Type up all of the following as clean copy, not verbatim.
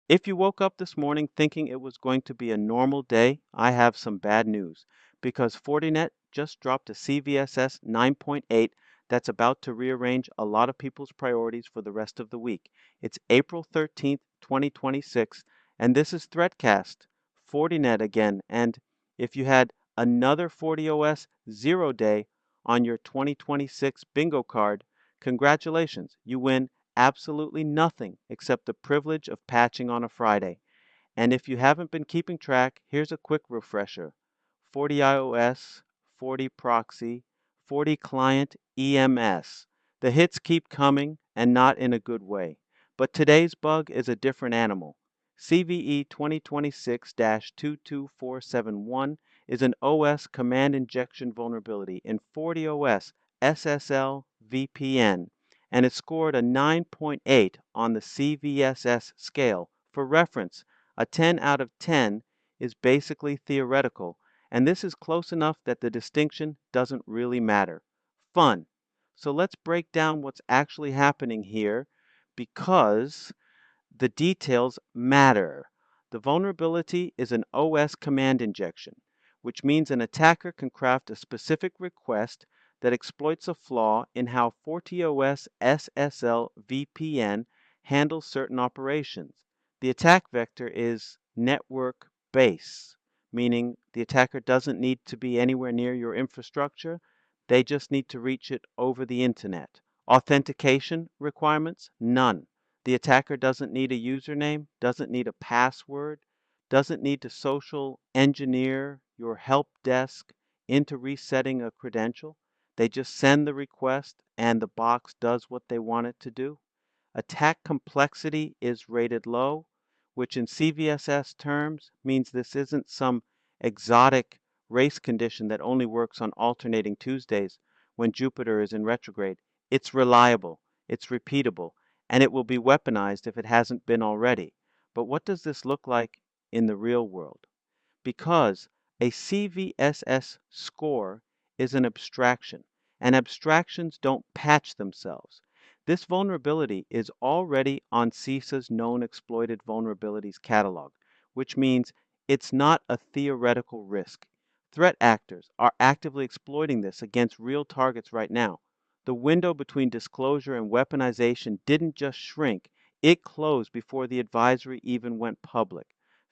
If you woke up this morning thinking it was going to be a normal day, I have some bad news because Fortinet just dropped a CVSS 9.8 that's about to rearrange a lot of people's priorities for the rest of the week. It's April 13th, 2026, and this is Threatcast, Fortinet again. And if you had another FortiOS 0 day on your 2026 bingo card, congratulations, you win absolutely nothing except the privilege of patching on a Friday. And if you haven't been keeping track, here's a quick refresher. FortiOS, FortiProxy, FortiClient EMS. The hits keep coming and not in a good way. But today's bug is a different animal. CVE 2026-22471 is an OS command injection vulnerability in FortiOS SSL-VPN, and it scored a 9.8 on the CVSS scale. For reference, a 10 out of 10 is basically theoretical, and this is close enough that the distinction doesn't really matter. Fun. So let's break down what's actually happening here because the details matter. The vulnerability is an OS command injection, which means an attacker can craft a specific request that exploits a flaw in how FortiOS SSL-VPN handles certain operations. The attack vector is network base, meaning the attacker doesn't need to be anywhere near your infrastructure. They just need to reach it over the internet. Authentication requirements? None. The attacker doesn't need a username, doesn't need a password, doesn't need to social engineer your help desk into resetting a credential. They just send the request and the box does what they want it to do. Attack complexity is rated low, which in CVSS terms means this isn't some exotic race condition that only works on alternating Tuesdays when Jupiter is in retrograde. It's reliable, it's repeatable, and it will be weaponized if it hasn't been already. But what does this look like in the real world? Because a CVSS score is an abstraction, and abstractions don't patch themselves. This vulnerability is already on CISA's known exploited vulnerabilities catalog, which means it's not a theoretical risk. Threat actors are actively exploiting this against real targets right now. The window between disclosure and weaponization didn't just shrink, it closed before the advisory even went public.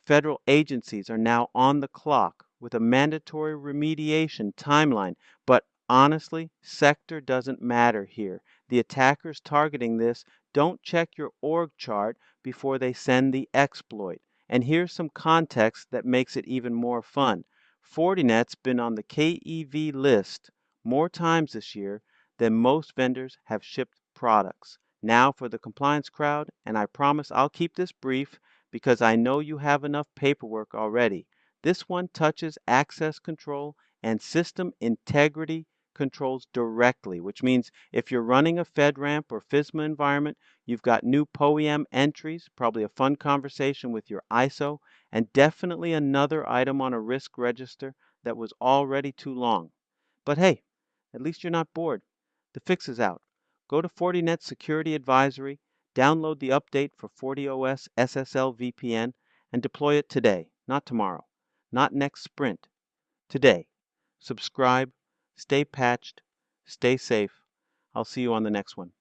Federal agencies are now on the clock with a mandatory remediation timeline, but honestly, sector doesn't matter here. The attackers targeting this don't check your org chart before they send the exploit. And here's some context that makes it even more fun. Fortinet's been on the KEV list more times this year than most vendors have shipped products. Now for the compliance crowd, and I promise I'll keep this brief because I know you have enough paperwork already. This one touches access control and system integrity controls directly, which means if you're running a FedRAMP or FISMA environment, you've got new POEM entries, probably a fun conversation with your ISO, and definitely another item on a risk register that was already too long. But hey, at least you're not bored. The fix is out. Go to Fortinet Security Advisory, download the update for FortiOS SSL-VPN, and deploy it today, not tomorrow, not next sprint, today. Subscribe, stay patched, stay safe. I'll see you on the next one.